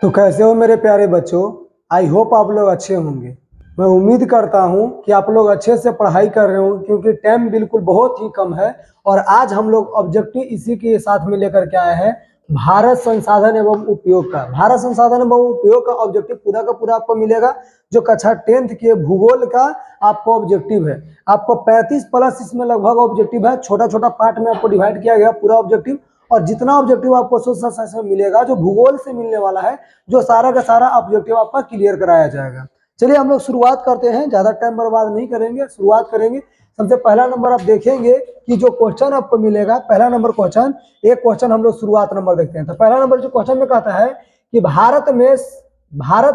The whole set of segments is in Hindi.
तो कैसे हो मेरे प्यारे बच्चों। आई होप आप लोग अच्छे होंगे। मैं उम्मीद करता हूं कि आप लोग अच्छे से पढ़ाई कर रहे हो, क्योंकि टाइम बिल्कुल बहुत ही कम है। और आज हम लोग ऑब्जेक्टिव इसी के साथ में लेकर के आए हैं, भारत संसाधन एवं उपयोग का। भारत संसाधन एवं उपयोग का ऑब्जेक्टिव पूरा का पूरा आपको मिलेगा, जो कक्षा 10th के भूगोल का आपको ऑब्जेक्टिव है। आपको 35 प्लस इसमें लगभग ऑब्जेक्टिव है, छोटा छोटा पार्ट में आपको डिवाइड किया गया पूरा ऑब्जेक्टिव। और जितना ऑब्जेक्टिव आपको सोशल साइंस में मिलेगा, जो भूगोल से मिलने वाला है, जो सारा का सारा ऑब्जेक्टिव आपका क्लियर कराया जाएगा। चलिए हम लोग शुरुआत करते हैं, ज्यादा टाइम बर्बाद नहीं करेंगे, शुरुआत करेंगे। सबसे पहला नंबर आप देखेंगे कि जो क्वेश्चन आपको मिलेगा, पहला नंबर क्वेश्चन, एक क्वेश्चन हम लोग शुरुआत नंबर देखते हैं। तो पहला नंबर जो क्वेश्चन में कहता है कि भारत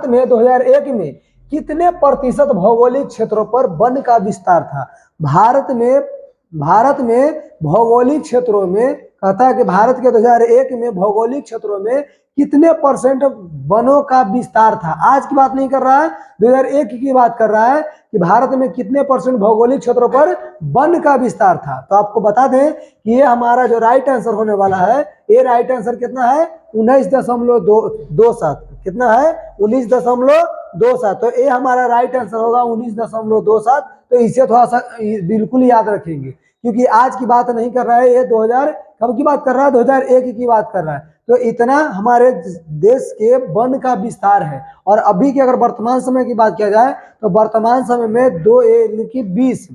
में 2001 में कितने प्रतिशत भौगोलिक क्षेत्रों पर वन का विस्तार था। भारत में भौगोलिक क्षेत्रों में कहता है कि भारत के 2001 में भौगोलिक क्षेत्रों में कितने परसेंट वनों का विस्तार था। आज की बात नहीं कर रहा है, 2001 की बात कर रहा है कि भारत में कितने परसेंट भौगोलिक क्षेत्रों पर वन का विस्तार था। तो आपको बता दें कि ये हमारा जो राइट आंसर होने वाला है, ये राइट आंसर कितना है, 19.27। कितना है, 19.27। तो ये हमारा राइट आंसर होगा 19.27। तो इसे थोड़ा सा बिल्कुल याद रखेंगे, क्योंकि आज की बात नहीं कर रहा है, ये 2000 कब की बात कर रहा है, 2001 की बात कर रहा है। तो इतना हमारे देश के वन का विस्तार है। और अभी की अगर वर्तमान समय की बात किया जाए, तो वर्तमान समय में 20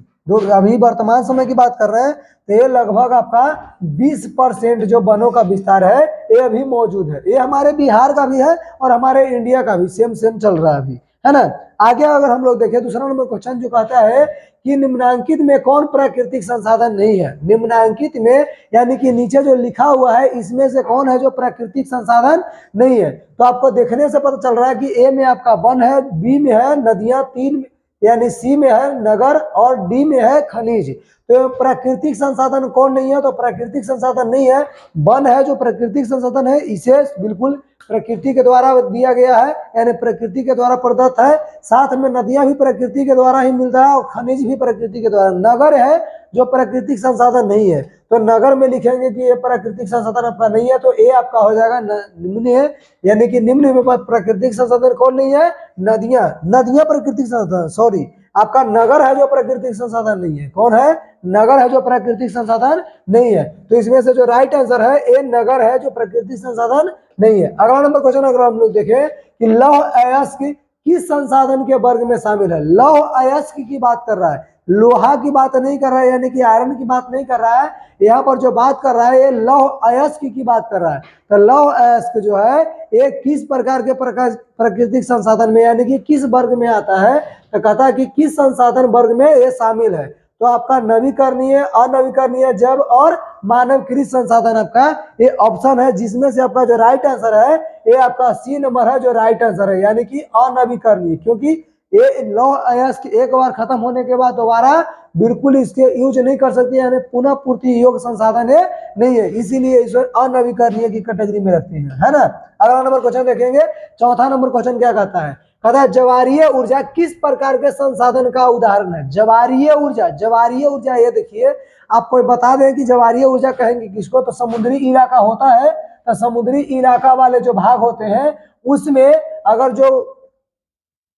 अभी वर्तमान समय की बात कर रहे हैं, तो ये लगभग आपका 20% जो वनों का विस्तार है, ये अभी मौजूद है। ये हमारे बिहार का भी है और हमारे इंडिया का भी सेम चल रहा है अभी, है ना। आगे अगर हम लोग देखें, दूसरा नंबर क्वेश्चन जो कहता है कि निम्नांकित में कौन प्राकृतिक संसाधन नहीं है। निम्नांकित में यानी कि नीचे जो लिखा हुआ है, इसमें से कौन है जो प्राकृतिक संसाधन नहीं है। तो आपको देखने से पता चल रहा है कि ए में आपका वन है, बी में है नदियां, तीन यानी सी में है नगर, और डी में है खनिज। तो प्राकृतिक संसाधन कौन नहीं है, तो प्राकृतिक संसाधन नहीं है, वन है जो प्राकृतिक संसाधन है। इसे बिल्कुल प्रकृति के द्वारा दिया गया है, यानी प्रकृति के द्वारा प्रदत्त है। साथ में नदियां भी प्रकृति के द्वारा ही मिलता है और खनिज भी प्रकृति के द्वारा। नगर है जो प्राकृतिक संसाधन नहीं है, तो नगर में लिखेंगे कि ये प्राकृतिक संसाधन आपका नहीं है, तो ये आपका हो जाएगा निम्न है, यानी कि निम्न में प्राकृतिक संसाधन कौन नहीं है, नदियां प्राकृतिक संसाधन, सॉरी आपका नगर है जो प्राकृतिक संसाधन नहीं है। कौन है, नगर है जो प्राकृतिक संसाधन नहीं है। तो इसमें से जो राइट आंसर है, ये नगर है जो प्राकृतिक संसाधन नहीं है। अगला नंबर क्वेश्चन अगर हम लोग देखें कि लौह अयस्क किस संसाधन के वर्ग में शामिल है। लौह अयस्क की बात कर रहा है, लोहा की बात नहीं कर रहा है, यानी कि आयरन की बात नहीं कर रहा है। यहाँ पर जो बात कर रहा है, ये लौह अयस्क की बात कर रहा है। तो लौह अयस्क जो है, ये किस प्रकार के प्राकृतिक संसाधन में, यानी कि किस वर्ग में आता है। तो कहता है कि किस संसाधन वर्ग में ये शामिल है। तो आपका नवीकरणीय, अनवीकरणीय, जैव और मानवकृत संसाधन आपका ये ऑप्शन है, जिसमें से आपका जो राइट आंसर है, ये आपका सी नंबर है जो राइट आंसर है, यानी कि अनवीकरणीय। क्योंकि ये लौह अयस्क एक बार खत्म होने के बाद दोबारा बिल्कुल इसके यूज नहीं कर सकते, यानी पुनः पूर्ति योग्य संसाधन है नहीं है, इसीलिए इसे अनवीकरणीय की कैटेगरी में रखते हैं, है ना। अगला नंबर क्वेश्चन देखेंगे, चौथा नंबर क्वेश्चन क्या कहता है, कहता है ज्वारीय ऊर्जा किस प्रकार के संसाधन का उदाहरण है। ज्वारीय ऊर्जा ये देखिए, आपको बता दें कि ज्वारीय ऊर्जा कहेंगे किसको, तो समुद्री इलाका होता है। तो समुद्री इलाका वाले जो भाग होते हैं, उसमें अगर जो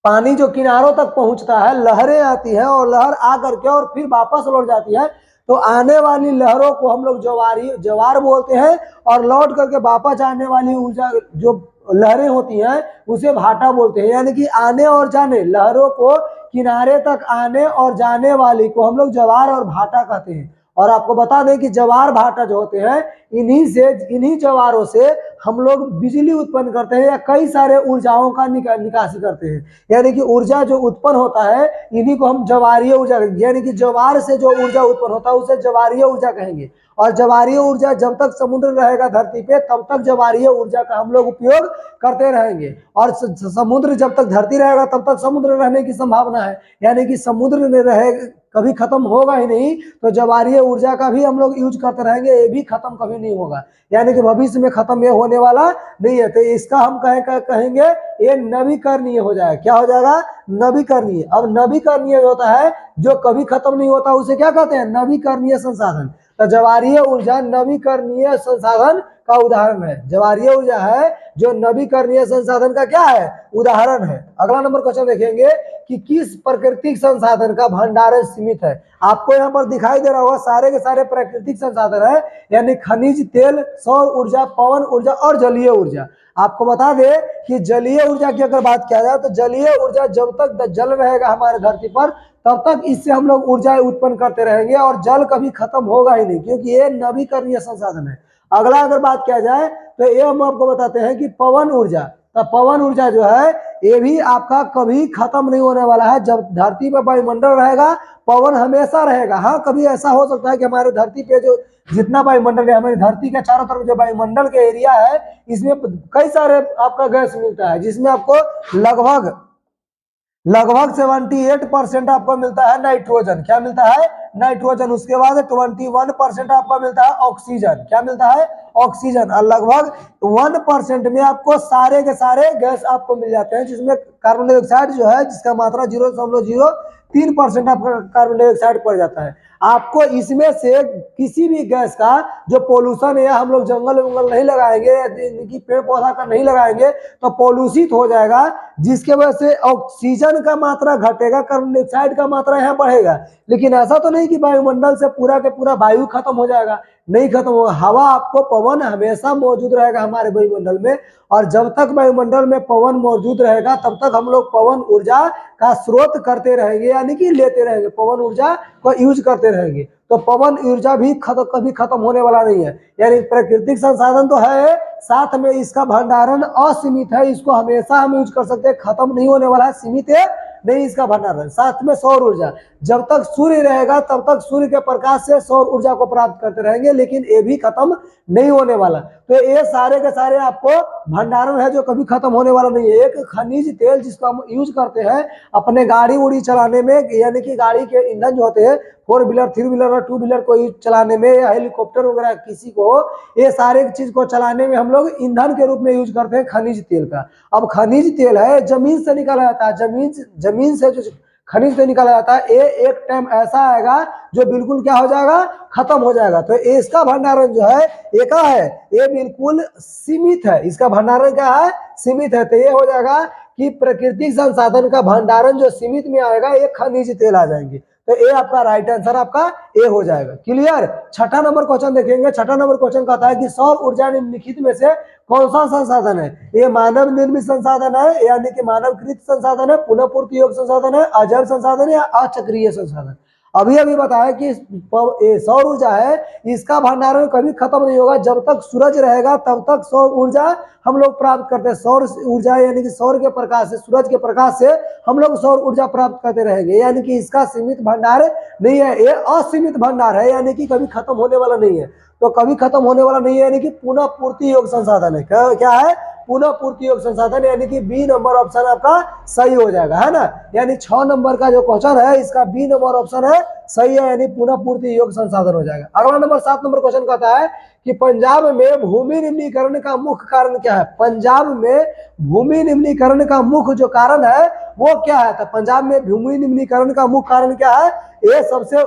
पानी जो किनारों तक पहुंचता है, लहरें आती हैं और लहर आ करके और फिर वापस लौट जाती है, तो आने वाली लहरों को हम लोग ज्वार बोलते हैं, और लौट करके वापस आने वाली ऊर्जा जो लहरें होती हैं, उसे भाटा बोलते हैं। यानी कि आने और जाने, लहरों को किनारे तक आने और जाने वाली को हम लोग ज्वार और भाटा कहते हैं। और आपको बता दें कि ज्वार भाटा जो होते हैं, इन्हीं ज्वारों से हम लोग बिजली उत्पन्न करते हैं, या कई सारे ऊर्जाओं का निकासी करते हैं। यानी कि ऊर्जा जो उत्पन्न होता है, इन्हीं को हम ज्वारीय ऊर्जा, यानी कि ज्वार से जो ऊर्जा उत्पन्न होता है उसे ज्वारीय ऊर्जा कहेंगे। और ज्वारीय ऊर्जा जब तक समुद्र रहेगा धरती पे, तब तक ज्वारीय ऊर्जा का हम लोग उपयोग करते रहेंगे। और समुद्र जब तक धरती रहेगा, तब तक समुद्र रहने की संभावना है, यानी कि समुद्र में रहे कभी खत्म होगा ही नहीं, तो ज्वारीय ऊर्जा का भी हम लोग यूज करते रहेंगे, ये भी खत्म कभी नहीं होगा, यानी कि भविष्य में खत्म ये होने वाला नहीं है। तो इसका हम कहेंगे ये नवीकरणीय हो जाएगा। क्या हो जाएगा, नवीकरणीय। अब नवीकरणीय होता है जो कभी खत्म नहीं होता, उसे क्या कहते हैं, नवीकरणीय संसाधन। तो ज्वारीय ऊर्जा नवीकरणीय संसाधन का उदाहरण है। ज्वारीय ऊर्जा है जो नवीकरणीय संसाधन का क्या है, उदाहरण है। अगला नंबर क्वेश्चन देखेंगे कि किस प्राकृतिक संसाधन का भंडारण सीमित है। आपको यहाँ पर दिखाई दे रहा होगा सारे के सारे प्राकृतिक संसाधन है, यानी खनिज तेल, सौर ऊर्जा, पवन ऊर्जा और जलीय ऊर्जा। आपको बता दें कि जलीय ऊर्जा की अगर बात किया जाए तो जलीय ऊर्जा जब तक जल रहेगा हमारे धरती पर तब तक इससे हम लोग ऊर्जा उत्पन्न करते रहेंगे और जल कभी खत्म होगा ही नहीं, क्योंकि ये नवीकरणीय संसाधन है। अगला अगर बात किया जाए तो ये हम आपको बताते हैं कि पवन ऊर्जा, तो पवन ऊर्जा जो है ये भी आपका कभी खत्म नहीं होने वाला है। जब धरती पर वायुमंडल रहेगा पवन हमेशा रहेगा। हाँ, कभी ऐसा हो सकता है कि हमारे धरती पे जो जितना वायुमंडल है, हमारी धरती के चारों तरफ जो वायुमंडल के एरिया है इसमें कई सारे आपका गैस मिलता है, जिसमें आपको लगभग 78% आपको मिलता है नाइट्रोजन। क्या मिलता है, नाइट्रोजन। उसके बाद 21% आपको मिलता है ऑक्सीजन। क्या मिलता है, ऑक्सीजन। और लगभग 1% में आपको सारे के सारे गैस आपको मिल जाते हैं, जिसमें कार्बन डाइऑक्साइड जो है जिसका मात्रा 0.03% आपका कार्बन डाइऑक्साइड पड़ जाता है। आपको इसमें से किसी भी गैस का जो पोल्यूशन है, या हम लोग जंगल वंगल नहीं लगाएंगे, कि पेड़ पौधा का नहीं लगाएंगे तो पोल्यूशित हो जाएगा, जिसके वजह से ऑक्सीजन का मात्रा घटेगा, कार्बन डाइऑक्साइड का मात्रा यहाँ बढ़ेगा। लेकिन ऐसा तो नहीं कि वायुमंडल से पूरा के पूरा वायु खत्म हो जाएगा, नहीं खत्म होगा। हवा आपको, पवन हमेशा मौजूद रहेगा हमारे वायुमंडल में, और जब तक वायुमंडल में पवन मौजूद रहेगा तब तक हम लोग पवन ऊर्जा का स्रोत करते रहेंगे, यानी कि लेते रहेंगे, पवन ऊर्जा को यूज करते रहेंगे। तो पवन ऊर्जा भी कभी खत्म होने वाला नहीं है। यानी प्राकृतिक संसाधन तो है, साथ में इसका भंडारण असीमित है, इसको हमेशा हम यूज कर सकते हैं, खत्म नहीं होने वाला है, सीमित है नहीं इसका भंडारण। साथ में सौर ऊर्जा, जब तक सूर्य रहेगा तब तक सूर्य के प्रकाश से सौर ऊर्जा को प्राप्त करते रहेंगे, लेकिन ये भी खत्म नहीं होने वाला। तो ये सारे के सारे आपको भंडारण है जो कभी खत्म होने वाला नहीं है। एक खनिज तेल जिसको हम यूज करते हैं अपने गाड़ी उड़ी चलाने में, यानी कि गाड़ी के ईंधन जो होते हैं 4 व्हीलर, 3 व्हीलर और 2 व्हीलर को चलाने में, या हेलीकॉप्टर वगैरह किसी को, ये सारे चीज को चलाने में हम लोग ईंधन के रूप में यूज करते हैं खनिज तेल का। अब खनिज तेल है जमीन से निकाला जाता है, जमीन से जो खनिज तेल निकाला जाता है, ये एक टाइम ऐसा आएगा जो बिल्कुल क्या हो जाएगा, खत्म हो जाएगा। तो इसका भंडारण जो है ये क्या है, ये बिल्कुल सीमित है, इसका भंडारण क्या है, सीमित है। तो ये हो जाएगा कि प्राकृतिक संसाधन का भंडारण जो सीमित में आएगा ये खनिज तेल आ जाएंगे। तो ये आपका राइट आंसर आपका ए हो जाएगा। क्लियर। छठा नंबर क्वेश्चन देखेंगे। छठा नंबर क्वेश्चन कहता है कि सौर ऊर्जा निम्नलिखित में से कौन सा संसाधन है। ये मानव निर्मित संसाधन है, यानी कि मानवकृत संसाधन है, पुनः पूर्ति योग्य संसाधन है, अजैव संसाधन या अचक्रीय संसाधन। अभी अभी बताया कि सौर ऊर्जा है, इसका भंडारण कभी खत्म नहीं होगा, जब तक सूरज रहेगा तब तक सौर ऊर्जा हम लोग प्राप्त करते हैं। सौर ऊर्जा यानी कि सौर के प्रकाश से, सूरज के प्रकाश से हम लोग सौर ऊर्जा प्राप्त करते रहेंगे, यानी कि इसका सीमित भंडार नहीं है, ये असीमित भंडार है, यानी कि कभी खत्म होने वाला नहीं है। तो कभी खत्म होने वाला नहीं है, यानी कि पुनः पूर्ति योग्य संसाधन है। क्या है, पुनः पूर्ति योग्य संसाधन, यानी कि बी नंबर ऑप्शन आपका सही हो जाएगा, है ना। यानी 6 नंबर का जो क्वेश्चन है इसका बी नंबर ऑप्शन है सही है, यानी पुनः पूर्ति योग्य संसाधन हो जाएगा। अगला नंबर 7 नंबर क्वेश्चन कहता है कि पंजाब में भूमि निम्नीकरण का मुख्य कारण क्या है। पंजाब में भूमि निम्नीकरण का मुख्य जो कारण है वो क्या है। तो पंजाब में भूमि निम्नीकरण का मुख्य कारण क्या है, ये सबसे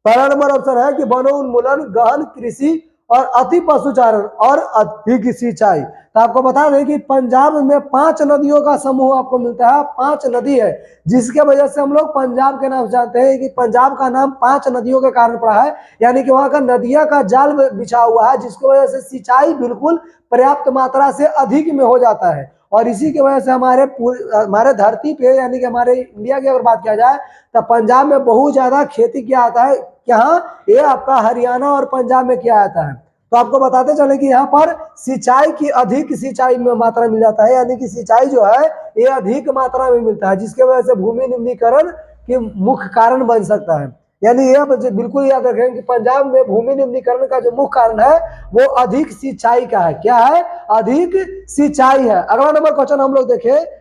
पहला नंबर ऑप्शन है कि वनोन्मूलन, गहन कृषि और अति पशुचारण और अधिक सिंचाई। तो आपको बता दें कि पंजाब में 5 नदियों का समूह आपको मिलता है, 5 नदी है, जिसके वजह से हम लोग पंजाब के नाम जानते हैं कि पंजाब का नाम 5 नदियों के कारण पड़ा है, यानी कि वहां का नदियां का जाल बिछा हुआ है, जिसकी वजह से सिंचाई बिल्कुल पर्याप्त मात्रा से अधिक में हो जाता है। और इसी की वजह से हमारे धरती पे, यानी कि हमारे इंडिया की अगर बात किया जाए तो पंजाब में बहुत ज्यादा खेती किया जाता है। यहाँ ये आपका हरियाणा और पंजाब में किया जाता है। तो आपको बताते चले कि यहाँ पर सिंचाई की अधिक सिंचाई में मात्रा मिल जाता है, यानी कि सिंचाई जो है ये अधिक मात्रा में मिलता है, जिसके वजह से भूमि निम्नीकरण के मुख्य कारण बन सकता है। यानी ये बिल्कुल याद रखें कि पंजाब में भूमि निम्नीकरण का जो मुख्य कारण है वो अधिक सिंचाई का है। क्या है, अधिक सिंचाई है। अगला नंबर क्वेश्चन हम लोग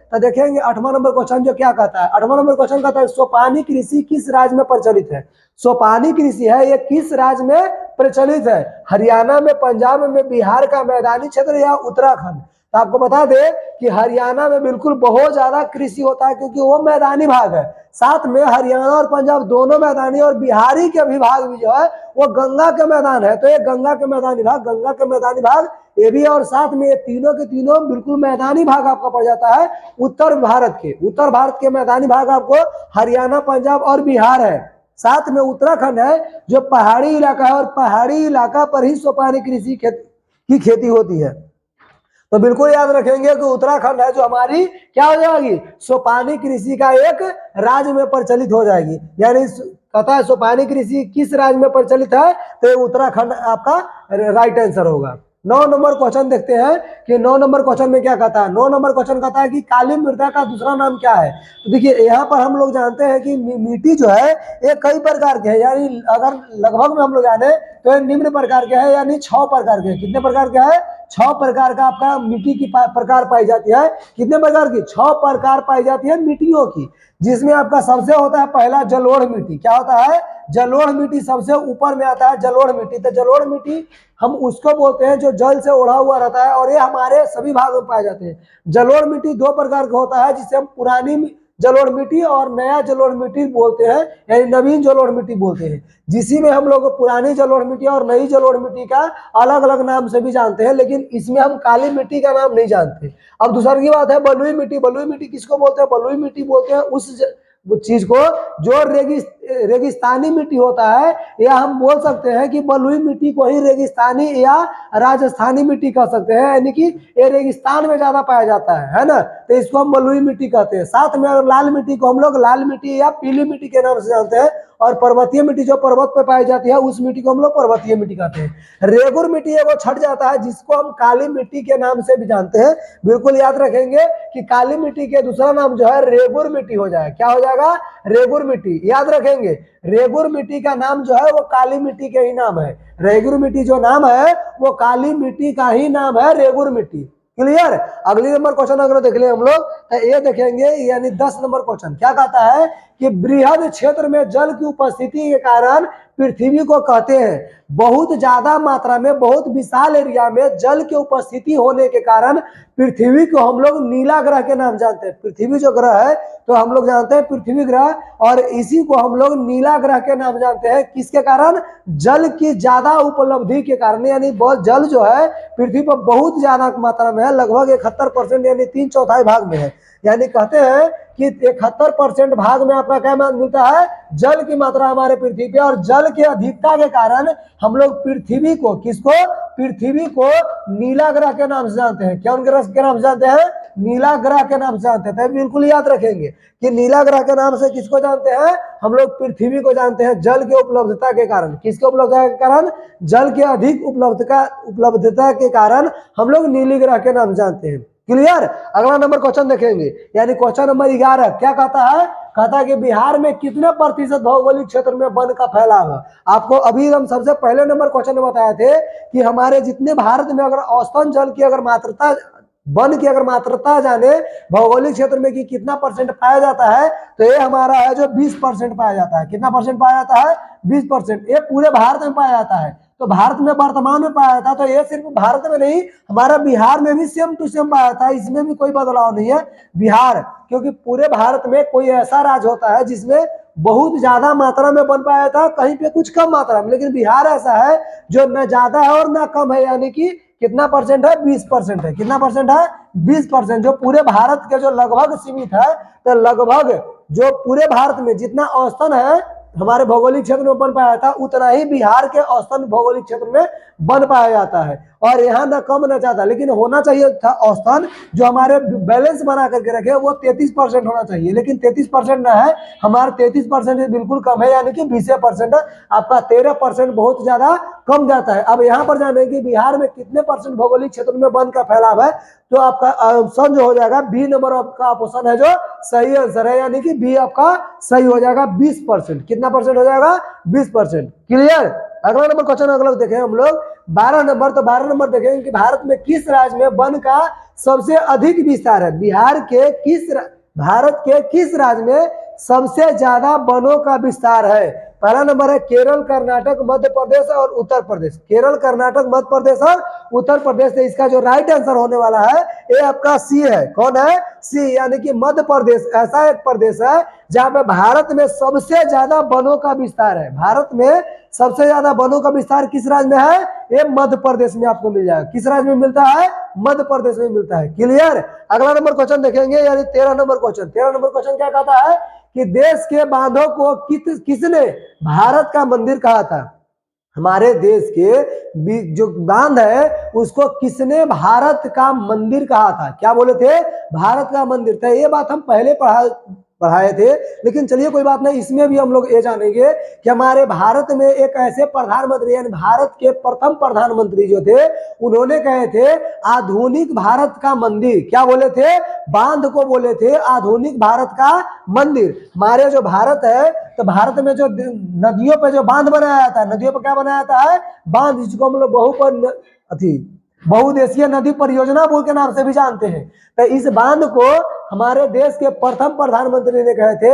तो देखेंगे 8वां नंबर क्वेश्चन जो क्या कहता है। 8वां नंबर क्वेश्चन कहता है सोपानी कृषि किस राज्य में प्रचलित है। सोपानी कृषि है ये किस राज्य में प्रचलित है। हरियाणा में, पंजाब में, बिहार का मैदानी क्षेत्र या उत्तराखंड। तो आपको बता दे कि हरियाणा में बिल्कुल बहुत ज्यादा कृषि होता है, क्योंकि वो मैदानी भाग है। साथ में हरियाणा और पंजाब दोनों मैदानी, और बिहारी के भी भाग भी जो है वो गंगा के मैदान है। तो ये गंगा के मैदानी भाग, गंगा के मैदानी भाग ये भी, और साथ में ये तीनों के तीनों बिल्कुल मैदानी भाग आपका पड़ जाता है उत्तर भारत के मैदानी भाग आपको हरियाणा, पंजाब और बिहार है। साथ में उत्तराखंड है जो पहाड़ी इलाका है, और पहाड़ी इलाका पर ही सोपानी कृषि की खेती होती है। तो बिल्कुल याद रखेंगे कि उत्तराखंड है जो हमारी क्या हो जाएगी, सोपानी कृषि का एक राज्य में प्रचलित हो जाएगी। यानी कहता है सोपानी कृषि किस राज्य में प्रचलित है, तो उत्तराखंड आपका राइट आंसर होगा। 9 नंबर क्वेश्चन देखते हैं कि 9 नंबर क्वेश्चन में क्या कहता है। 9 नंबर क्वेश्चन कहता है कि काली मृदा का दूसरा नाम क्या है। तो देखिए यहाँ पर हम लोग जानते हैं कि मिट्टी जो है ये कई प्रकार के है, यानी अगर लगभग में हम लोग जाने तो ये निम्न प्रकार के है, यानी 6 प्रकार के। कितने प्रकार के है, 6 प्रकार का आपका मिट्टी की प्रकार पाई जाती है। कितने प्रकार की, 6 प्रकार पाई जाती है मिट्टियों की, जिसमें आपका सबसे होता है पहला जलोढ़ मिट्टी। क्या होता है, जलोढ़ मिट्टी सबसे ऊपर में आता है, जलोढ़ मिट्टी। तो जलोढ़ मिट्टी हम उसको बोलते हैं जो जल से ओढ़ा हुआ रहता है, और ये हमारे सभी भागों में पाए जाते हैं। जलोढ़ मिट्टी 2 प्रकार का होता है, जिसे हम पुरानी जलोढ़ मिट्टी और नया जलोढ़ मिट्टी बोलते हैं, यानी नवीन जलोढ़ मिट्टी बोलते हैं। जिसी में हम लोग पुरानी जलोढ़ मिट्टी और नई जलोढ़ मिट्टी का अलग अलग नाम से भी जानते हैं, लेकिन इसमें हम काली मिट्टी का नाम नहीं जानते। अब दूसरी की बात है बलुई मिट्टी। बलुई मिट्टी किसको बोलते हैं, बलुई मिट्टी बोलते हैं उस चीज को जो रेगिस्तानी मिट्टी होता है, या हम बोल सकते हैं कि बलुई मिट्टी को ही रेगिस्तानी या राजस्थानी मिट्टी कह सकते हैं, यानी कि ये रेगिस्तान में ज्यादा पाया जाता है ना, तो इसको हम बलुई मिट्टी कहते हैं। साथ में अगर लाल मिट्टी को हम लोग लाल मिट्टी या पीली मिट्टी के नाम से जानते हैं, और पर्वतीय मिट्टी जो पर्वत पे पाई जाती है उस मिट्टी को हम लोग पर्वतीय मिट्टी कहते हैं। रेगुर मिट्टी है वो छट जाता है, जिसको हम काली मिट्टी के नाम से भी जानते हैं। बिल्कुल याद रखेंगे कि काली मिट्टी के दूसरा नाम जो है रेगुर मिट्टी हो जाएगा। क्या हो जाएगा, रेगुर मिट्टी। याद रखेंगे रेगुर मिट्टी का नाम जो है वो काली मिट्टी के ही नाम है। रेगुर मिट्टी जो नाम है वो काली मिट्टी का ही नाम है, रेगुर मिट्टी। क्लियर। अगली नंबर क्वेश्चन अगर देख ले हम लोग तो ये देखेंगे, यानी 10 नंबर क्वेश्चन क्या कहता है कि बृहद क्षेत्र में जल की उपस्थिति के कारण पृथ्वी को कहते हैं बहुत ज्यादा मात्रा में, बहुत विशाल एरिया में जल की उपस्थिति होने के कारण पृथ्वी को हम लोग नीला ग्रह के नाम जानते हैं। पृथ्वी जो ग्रह है तो हम लोग जानते हैं पृथ्वी ग्रह, और इसी को हम लोग नीला ग्रह के नाम जानते हैं। किसके कारण, जल की ज्यादा उपलब्धि के कारण। यानी बहुत जल जो है पृथ्वी पर बहुत ज्यादा मात्रा में है, लगभग 71% यानी 3/4 भाग में है। यानी कहते हैं कि 71% भाग में आपका क्या मिलता है, जल की मात्रा हमारे पृथ्वी पे। और जल की अधिकता के कारण हम लोग पृथ्वी को, किसको, पृथ्वी को नीला ग्रह के नाम से जानते हैं। कौन ग्रह के नाम से जानते हैं, नीला ग्रह के नाम से जानते हैं। तो बिल्कुल याद रखेंगे कि नीला ग्रह के नाम से किसको जानते हैं, हम लोग पृथ्वी को जानते हैं, जल की उपलब्धता के कारण। किसके उपलब्धता के कारण, जल के अधिक उपलब्धता के कारण हम लोग नीली ग्रह के नाम जानते हैं। क्लियर। अगला नंबर क्वेश्चन देखेंगे, यानी क्वेश्चन नंबर 11 क्या कहता है, कहता है कि बिहार में कितने प्रतिशत भौगोलिक क्षेत्र में वन का फैलाव है। आपको अभी हम सबसे पहले नंबर क्वेश्चन में बताए थे कि हमारे जितने भारत में अगर औसतन जल की अगर मात्रता, वन की अगर मात्रता जाने भौगोलिक क्षेत्र में कि कितना परसेंट पाया जाता है, तो ये हमारा है जो 20% पाया जाता है। कितना परसेंट पाया जाता है, 20%। ये पूरे भारत में पाया जाता है। तो भारत में वर्तमान में पाया जाता है, तो ये सिर्फ भारत में नहीं, हमारा बिहार में भी सेम टू सेम पाया जाता है। इसमें भी कोई बदलाव नहीं है। बिहार, क्योंकि पूरे भारत में कोई ऐसा राज्य होता है जिसमें बहुत ज्यादा मात्रा में बन पाया था, कहीं पे कुछ कम मात्रा में, लेकिन बिहार ऐसा है जो न ज्यादा है और न कम है। यानी कि कितना परसेंट है, 20% है। कितना परसेंट है, 20%, जो पूरे भारत के जो लगभग सीमित है। तो लगभग जो पूरे भारत में जितना औसतन है हमारे भौगोलिक क्षेत्र में बन पाया था, उतना ही बिहार के औसतन भौगोलिक क्षेत्र में बन पाया जाता है। और यहाँ न कम न ज्यादा, लेकिन होना चाहिए था औसतन जो हमारे बैलेंस बना करके रखे वो 33% होना चाहिए, लेकिन 33% न है, हमारा 33% बिल्कुल कम है, यानी कि 20% है। आपका 13% बहुत ज्यादा कम जाता है। अब यहाँ पर जाने की बिहार में कितने परसेंट भौगोलिक क्षेत्र में वन का फैलाव है, तो आपका ऑप्शन जो हो जाएगा बी नंबर आपका ऑप्शन है जो सही आंसर है, यानी कि बी आपका सही हो जाएगा 20%। कितना परसेंट हो जाएगा, 20%। क्लियर। अगला नंबर क्वेश्चन अगला देखें हम लोग 12 नंबर। तो 12 नंबर देखेंगे कि भारत में किस राज्य में वन का सबसे अधिक विस्तार है। भारत के किस राज्य में सबसे ज्यादा वनों का विस्तार है। पहला नंबर है केरल, कर्नाटक, मध्य प्रदेश और उत्तर प्रदेश। केरल, कर्नाटक, मध्य प्रदेश और उत्तर प्रदेश। तो इसका जो राइट आंसर होने वाला है ये आपका सी है। कौन है? सी, यानी कि मध्य प्रदेश ऐसा एक प्रदेश है जहां पे भारत में सबसे ज्यादा वनों का विस्तार है। भारत में सबसे ज्यादा वनों का विस्तार किस राज्य में है? ये मध्य प्रदेश में आपको मिल जाएगा। किस राज्य में मिलता है? मध्य प्रदेश में मिलता है। क्लियर? अगला नंबर क्वेश्चन देखेंगे, यानी 13 नंबर क्वेश्चन। 13 नंबर क्वेश्चन क्या कहता है कि देश के बांधों को किसने भारत का मंदिर कहा था? हमारे देश के जो बांध है उसको किसने भारत का मंदिर कहा था? क्या बोले थे? भारत का मंदिर। तो ये बात हम पहले पढ़ाए थे, लेकिन चलिए कोई बात नहीं, इसमें भी हम लोग ये जानेंगे कि हमारे भारत में एक ऐसे प्रधानमंत्री, यानी भारत के प्रथम प्रधानमंत्री जो थे, उन्होंने कहे थे आधुनिक भारत का मंदिर। क्या बोले थे? बांध को बोले थे आधुनिक भारत का मंदिर। हमारे जो भारत है, तो भारत में जो नदियों पे जो बांध बनाया जाता है, नदियों पे क्या बनाया जाता है? बांध, जिसको हम लोग बहुउद्देशीय नदी परियोजना बोल के नाम से भी जानते हैं। तो इस बांध को हमारे देश के प्रथम प्रधानमंत्री ने कहे थे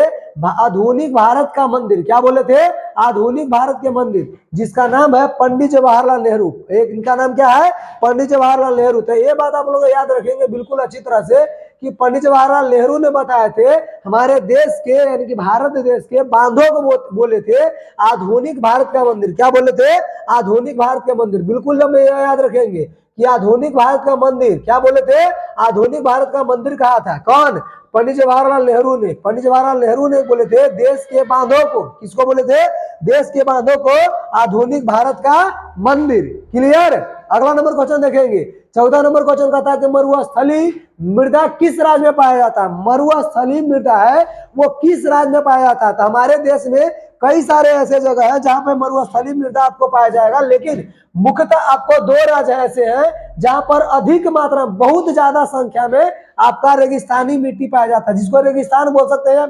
आधुनिक भारत का मंदिर। क्या बोले थे? आधुनिक भारत के मंदिर, जिसका नाम है पंडित जवाहरलाल नेहरू। एक इनका नाम क्या है? पंडित जवाहरलाल नेहरू। तो ये बात आप लोग याद रखेंगे बिल्कुल अच्छी तरह से कि पंडित जवाहरलाल नेहरू ने बताए थे हमारे देश के, यानी कि भारत देश के बांधों को बोले थे आधुनिक भारत का मंदिर। क्या बोले थे? आधुनिक भारत का मंदिर। बिल्कुल जब याद रखेंगे कि आधुनिक भारत का मंदिर, क्या बोले थे? आधुनिक भारत का मंदिर कहा था। कौन? पंडित जवाहरलाल नेहरू ने। पंडित जवाहरलाल नेहरू ने बोले थे देश के बांधों को, किसको बोले थे? देश के बांधों को आधुनिक भारत का मंदिर। क्लियर? अगला नंबर क्वेश्चन देखेंगे। 14 नंबर क्वेश्चन कहता है कि मरुस्थलीय मृदा किस राज्य में पाया जाता है? मरुस्थलीय मृदा है वो किस राज्य में पाया जाता है? तो हमारे देश में कई सारे ऐसे जगह है जहां पे मरुस्थलीय मृदा आपको पाया जाएगा, लेकिन मुख्यतः आपको 2 राज्य ऐसे हैं जहां पर अधिक मात्रा, बहुत ज्यादा संख्या में आपका रेगिस्तानी मिट्टी पाया जाता है, जिसको रेगिस्तान बोल सकते हैं,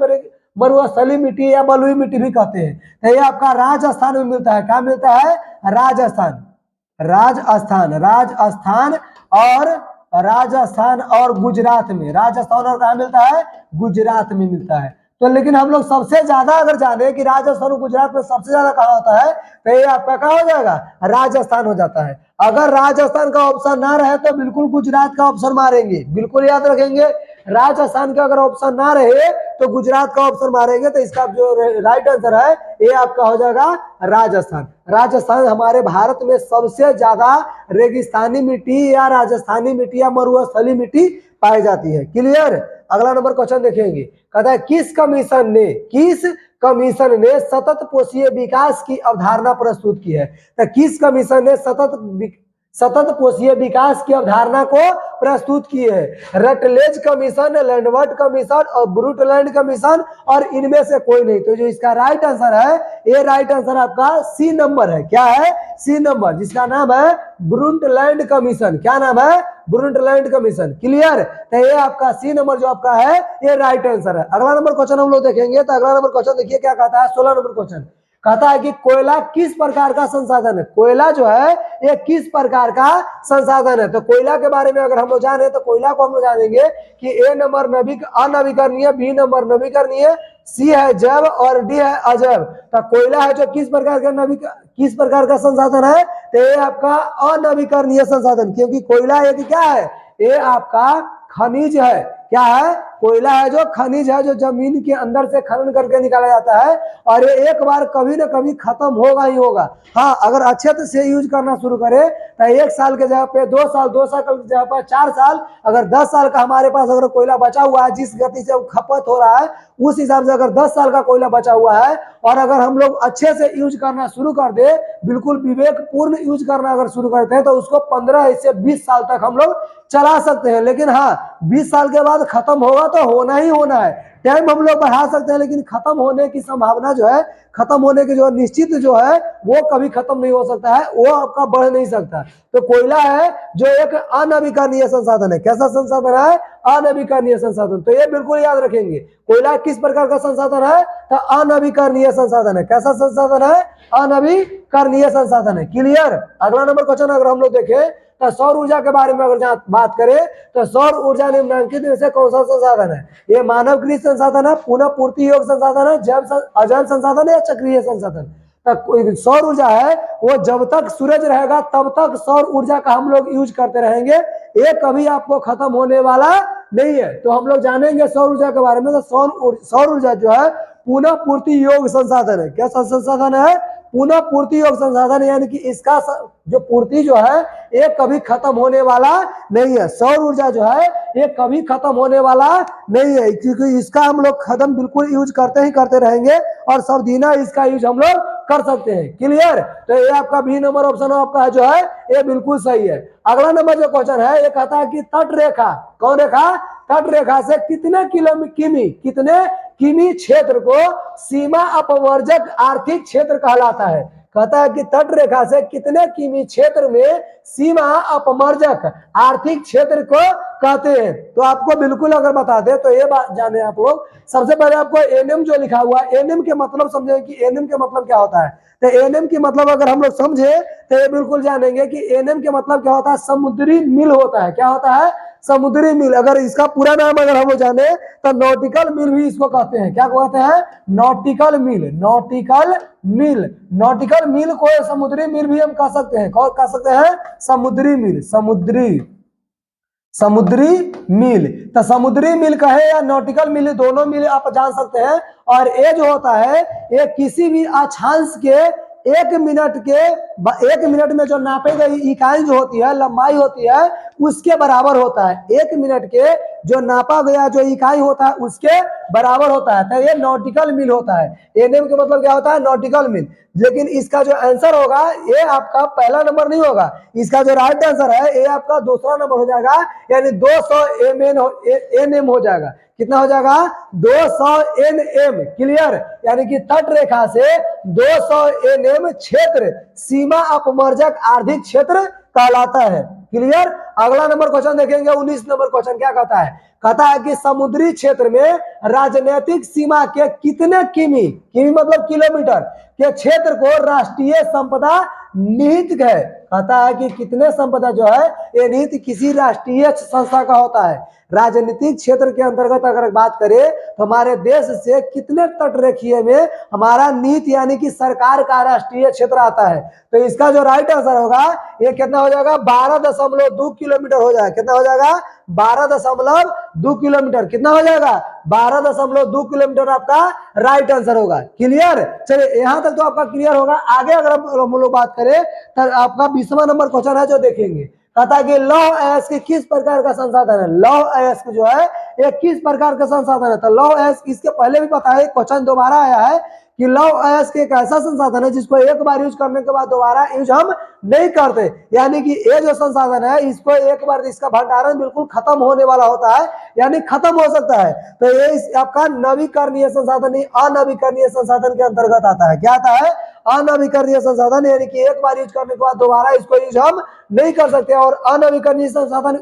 मरुस्थलीय मिट्टी या बलुई मिट्टी भी कहते हैं। तो ये आपका राजस्थान में मिलता है। क्या मिलता है? राजस्थान। राजस्थान, राजस्थान और गुजरात में। राजस्थान और कहाँ मिलता है? गुजरात में मिलता है। तो लेकिन हम लोग सबसे ज्यादा अगर जाने कि राजस्थान और गुजरात में सबसे ज्यादा कहाँ होता है, तो ये आपका क्या हो जाएगा? राजस्थान हो जाता है। अगर राजस्थान का ऑप्शन ना रहे तो बिल्कुल गुजरात का ऑप्शन मारेंगे, बिल्कुल याद रखेंगे। राजस्थान का अगर ऑप्शन ना रहे तो गुजरात का ऑप्शन मारेंगे। तो इसका जो राइट आंसर है ये आपका हो जाएगा राजस्थान। राजस्थान हमारे भारत में सबसे ज्यादा रेगिस्तानी मिट्टी या राजस्थानी मिट्टी या मरुस्थलीय मिट्टी पाई जाती है। क्लियर? अगला नंबर क्वेश्चन देखेंगे। कहता है किस कमीशन ने सतत पोषीय विकास की अवधारणा प्रस्तुत की है? तो किस कमीशन ने सतत पोषीय विकास की अवधारणा को प्रस्तुत की है? रटलेज कमीशन, लैंडवर्ट कमीशन और ब्रूटलैंड कमीशन, और इनमें से कोई नहीं। तो जो इसका राइट आंसर है, ये राइट आंसर आपका सी नंबर है। क्या है? सी नंबर, जिसका नाम है ब्रूटलैंड कमीशन। क्या नाम है? ब्रूटलैंड कमीशन। क्लियर? तो ये आपका सी नंबर जो आपका है ये राइट आंसर है। अगला नंबर क्वेश्चन हम लोग देखेंगे। तो अगला नंबर क्वेश्चन देखिए क्या कहता है। 16 नंबर क्वेश्चन कहता है कि कोयला किस प्रकार का संसाधन है? कोयला जो है ये किस प्रकार का संसाधन है? तो कोयला के बारे में अगर हम लोग जाने तो कोयला को हम लोग जानेंगे कि ए नंबर अनवीकरणीय, बी नंबर नवीकरणीय, सी है जैव और डी है अजैव। तो कोयला है जो किस प्रकार का संसाधन है? तो ये आपका अनवीकरणीय संसाधन, क्योंकि कोयला एक क्या है? ये आपका खनिज है। क्या है? कोयला है जो खनिज है, जो जमीन के अंदर से खनन करके निकाला जाता है, और ये एक बार कभी ना कभी खत्म होगा ही होगा। हाँ, अगर अच्छे से यूज करना शुरू करें तो 1 साल के जगह पे 2 साल, 2 साल के जगह पर 4 साल, अगर 10 साल का हमारे पास अगर कोयला बचा हुआ है, जिस गति से खपत हो रहा है उस हिसाब से अगर 10 साल का कोयला बचा हुआ है, और अगर हम लोग अच्छे से यूज करना शुरू कर दे, बिल्कुल विवेकपूर्ण यूज करना अगर शुरू करते हैं, तो उसको 15 से 20 साल तक हम लोग चला सकते हैं। लेकिन हाँ, 20 साल के बाद खत्म होगा तो होना ही होना है। टाइम हम लोग बढ़ा सकते हैं, लेकिन खत्म होने की संभावना जो है, खत्म होने की जो निश्चित जो है, वो कभी खत्म नहीं हो सकता है, वो आपका बढ़ नहीं सकता। तो कोयला है जो एक अनवीकरणीय संसाधन है। कैसा संसाधन है? अनवीकरणीय संसाधन। तो ये बिल्कुल याद रखेंगे। कोयला किस प्रकार का संसाधन है? तो अनवीकरणीय संसाधन है। कैसा संसाधन है? अनवीकरणीय संसाधन है। क्लियर? अगला नंबर क्वेश्चन अगर हम लोग देखें तो सौर ऊर्जा के बारे में अगर बात करें तो सौर ऊर्जा निम्नलिखित में से कौन सा संसाधन है? ये मानवकृत संसाधन है, पुनः पूर्ति योग्य संसाधन है, अजैव संसाधन है या चक्रीय संसाधन? तो सौर ऊर्जा है वो जब तक सूरज रहेगा तब तक सौर ऊर्जा का हम लोग यूज करते रहेंगे, ये कभी आपको खत्म होने वाला नहीं है। तो हम लोग जानेंगे सौर ऊर्जा के बारे में। तो सौर ऊर्जा जो है पुनः पूर्ति योग संसाधन है। क्या संसाधन है? पुनः पूर्ति योग संसाधन, यानी कि इसका जो पूर्ति जो है ये कभी खत्म होने वाला नहीं है। सौर ऊर्जा जो है ये कभी खत्म होने वाला नहीं है, क्योंकि इसका हम लोग खत्म बिल्कुल यूज करते ही करते रहेंगे और सब दिन इसका यूज हम लोग कर सकते हैं। क्लियर? तो ये आपका बी नंबर ऑप्शन आपका जो है ये बिल्कुल सही है। अगला नंबर जो क्वेश्चन है ये कहता है कि तट रेखा, कौन रेखा? तट रेखा से कितने किमी क्षेत्र को सीमा अपवर्जक आर्थिक क्षेत्र कहलाता है। कहता है कि तट रेखा से कितने किमी क्षेत्र में सीमा अपवर्जक आर्थिक क्षेत्र को कहते हैं। तो आपको बिल्कुल अगर बता दे तो ये बात जाने आप लोग। सबसे पहले आपको एनएम जो लिखा हुआ है, एनएम के मतलब समझे कि एनएम के मतलब क्या होता है। तो एनएम की मतलब अगर हम लोग समझे तो ये बिल्कुल जानेंगे कि एनएम के मतलब क्या होता है। समुद्री मील होता है। क्या होता है? समुद्री मील। अगर इसका पूरा नाम अगर हम जाने तो नॉटिकल मील भी इसको कहते हैं। क्या कहते हैं? नॉटिकल मील। नॉटिकल मील, नॉटिकल मील को समुद्री मील भी हम कह सकते हैं। कौन कह सकते हैं? समुद्री मील, समुद्री मील। तो समुद्री मील कहे या नॉटिकल मील, दोनों मील आप जान सकते हैं। और ये जो होता है ये किसी भी अक्षांश के एक मिनट में जो नापी गई इकाई जो होती है, लंबाई होती है, उसके बराबर होता है। एक मिनट के जो नापा गया जो इकाई होता है उसके बराबर होता है। तो ये नॉटिकल मील होता है। एनएम के मतलब क्या होता है? नॉटिकल मील। लेकिन इसका जो आंसर होगा ये आपका पहला नंबर नहीं होगा, इसका जो राइट आंसर है ये आपका दूसरा नंबर हो जाएगा, यानी 200 एनएम हो जाएगा। कितना हो जाएगा? 200 एनएम। क्लियर? यानी कि तट रेखा से 200 एनएम क्षेत्र सीमा अपवर्जक आर्थिक क्षेत्र कहलाता है। क्लियर? अगला नंबर क्वेश्चन देखेंगे, 19 नंबर क्वेश्चन क्या कहता है। कहता है कि समुद्री क्षेत्र में राजनीतिक सीमा के कितने किमी मतलब किलोमीटर के क्षेत्र को राष्ट्रीय संपदा निहित है। कहता है कि कितने संपदा जो है ये निहित किसी राष्ट्रीय संस्था का होता है। राजनीतिक क्षेत्र के अंतर्गत अगर बात करें तो हमारे देश से कितने तट रेखीय में हमारा नीति यानी कि सरकार का राष्ट्रीय क्षेत्र आता है। तो इसका जो राइट आंसर होगा ये कितना हो जाएगा? 12.2 किलोमीटर हो जाएगा। कितना हो जाएगा? 12.2 किलोमीटर। कितना हो जाएगा? 12.2 किलोमीटर आपका राइट आंसर होगा। क्लियर? चलिए यहां तक तो आपका क्लियर होगा। आगे अगर हम लोग बात करें तो आपका 20वां नंबर क्वेश्चन है जो देखेंगे। कहता है कि लौह अयस्क किस प्रकार का संसाधन है। लौह अयस्क जो है ये किस प्रकार का संसाधन है। तो लौह अयस्क इसके पहले भी पता है, क्वेश्चन दोबारा आया है कि लौह अयस्क एक ऐसा संसाधन है जिसको एक बार यूज करने के बाद दोबारा यूज हम नहीं करते। यानी कि ये जो संसाधन है इसको एक बार इसका भंडारण बिल्कुल खत्म होने वाला होता है, यानी खत्म हो सकता है। तो ये आपका नवीकरणीय संसाधन नहीं, अनवीकरणीय संसाधन के अंतर्गत आता है। क्या आता है? अनवीकरणीय संसाधन, यानी कि एक बार यूज करने के बाद दोबारा इसको यूज हम नहीं कर सकते। और अनवीकरणीय संसाधन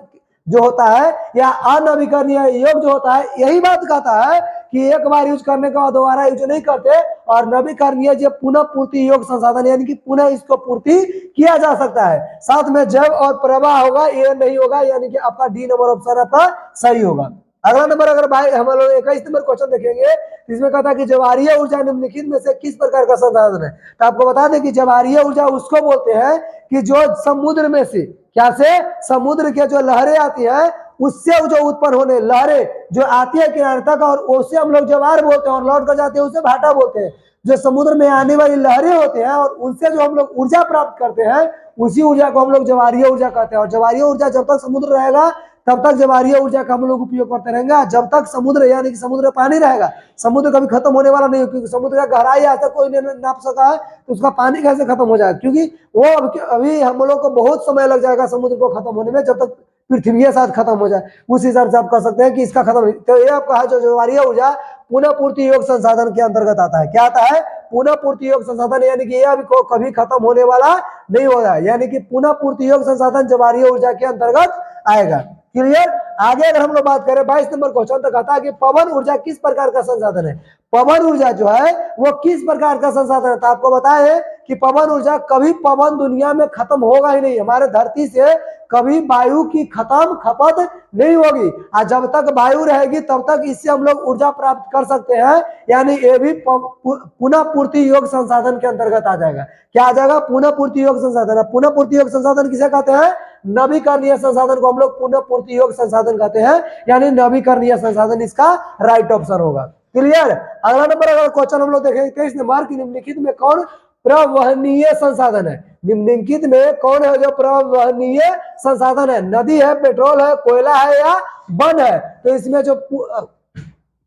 जो होता है या अनवीकरणीय योग जो होता है यही बात कहता है कि एक बार यूज करने के बाद दोबारा यूज नहीं करते। और नवीकरणीय जो पुनः पूर्ति योग संसाधन यानी कि पुनः इसको पूर्ति किया जा सकता है। साथ में जैव और प्रवाह होगा, ये नहीं होगा, यानी कि आपका डी नंबर ऑप्शन आपका सही होगा। अगला नंबर अगर भाई हम लोग 21 नंबर क्वेश्चन देखेंगे, इसमें कहता है कि ज्वारीय ऊर्जा निम्नलिखित में से किस प्रकार का संसाधन है। तो आपको बता दें कि ज्वारीय ऊर्जा उसको बोलते हैं कि जो समुद्र में से, क्या से? समुद्र के जो लहरें आती है उससे जो उत्पन्न होने लहरें जो आती है किनारे तक, और उसे हम लोग ज्वार बोलते हैं, और लौट कर जाते हैं उसे भाटा बोलते हैं। जो समुद्र में आने वाली लहरें होते हैं और उनसे जो हम लोग ऊर्जा प्राप्त करते हैं उसी ऊर्जा को हम लोग ज्वारीय ऊर्जा कहते हैं। और ज्वारीय ऊर्जा जब तक समुद्र रहेगा तब तक ज्वारीय ऊर्जा का हम लोग उपयोग करते रहेंगे। जब तक समुद्र यानी कि समुद्र में पानी रहेगा, समुद्र कभी खत्म होने वाला नहीं, क्योंकि समुद्र का गहराई आज तक कोई नहीं नाप सका है, तो उसका पानी कैसे खत्म हो जाएगा? क्योंकि वो अभी हम लोग को बहुत समय लग जाएगा समुद्र को खत्म होने में, जब तक पृथ्वी के साथ खत्म हो जाए। उस हिसाब से आप कह सकते हैं कि इसका खत्म। तो ये आपका जो ज्वारीय ऊर्जा पुनः पूर्ति योग संसाधन के अंतर्गत आता है। क्या आता है? पुनः पूर्ति योग संसाधन, यानी कि यह कभी खत्म होने वाला नहीं होगा, यानी कि पुनः पूर्ति योग संसाधन ज्वारीय ऊर्जा के अंतर्गत आएगा। क्लियर? आगे अगर हम लोग बात करें 22 नंबर क्वेश्चन, तो कहता है कि पवन ऊर्जा किस प्रकार का संसाधन है। पवन ऊर्जा जो है वो किस प्रकार का संसाधन है। तो आपको बताए कि पवन ऊर्जा कभी पवन दुनिया में खत्म होगा ही नहीं, हमारे धरती से कभी वायु की खपत नहीं होगी। और जब तक वायु रहेगी तब तक इससे हम लोग ऊर्जा प्राप्त कर सकते हैं, यानी ये भी पुनः पूर्ति योग संसाधन के अंतर्गत आ जाएगा। क्या आ जाएगा? पुनः पूर्ति योग संसाधन। पुनः पूर्ति योग संसाधन किसे कहते हैं? नवीकरणीय संसाधन को हम लोग पुनः पूर्ति योग संसाधन कहते हैं, यानी नवीकरणीय संसाधन इसका राइट ऑप्शन होगा। क्लियर? अगला नंबर अगर क्वेश्चन हम लोग देखेंगे 23 नंबर की निम्नलिखित में कौन प्रवहनीय संसाधन है? निम्नलिखित में कौन है जो प्रवहनीय संसाधन है? नदी है, पेट्रोल है, कोयला है या वन है? तो इसमें जो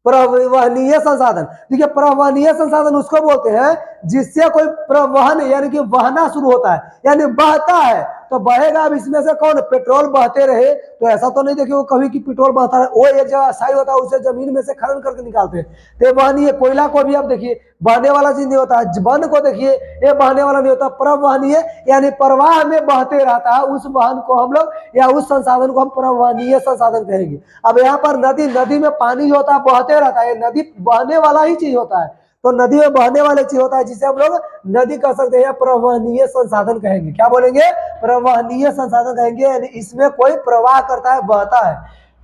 प्रवहनीय संसाधन, देखिए प्रवहनीय संसाधन उसको बोलते हैं जिससे कोई प्रवहन यानी कि बहना शुरू होता है, यानी बहता है। तो बहेगा, अब इसमें से कौन? पेट्रोल बहते रहे तो ऐसा तो नहीं देखिए वो कभी कि पेट्रोल बहता है, वो एक जगह अस्थायी होता है, उसे जमीन में से खनन करके निकालते हैं। तो बहनीय, कोयला को भी आप देखिए बहने वाला चीज नहीं होता है, वन को देखिए ये बहने वाला नहीं होता। प्रवहनीय यानी प्रवाह में बहते रहता है, उस वाहन को हम लोग या उस संसाधन को हम प्रवहनीय संसाधन कहेंगे। अब यहाँ पर नदी में पानी जो होता है बहते रहता है, नदी बहने वाला ही चीज होता है, तो नदी में बहने वाले चीज होता है जिसे हम लोग नदी कह सकते हैं या प्रवहनीय संसाधन कहेंगे। क्या बोलेंगे? प्रवहनीय संसाधन कहेंगे, यानी इसमें कोई प्रवाह करता है, बहता है।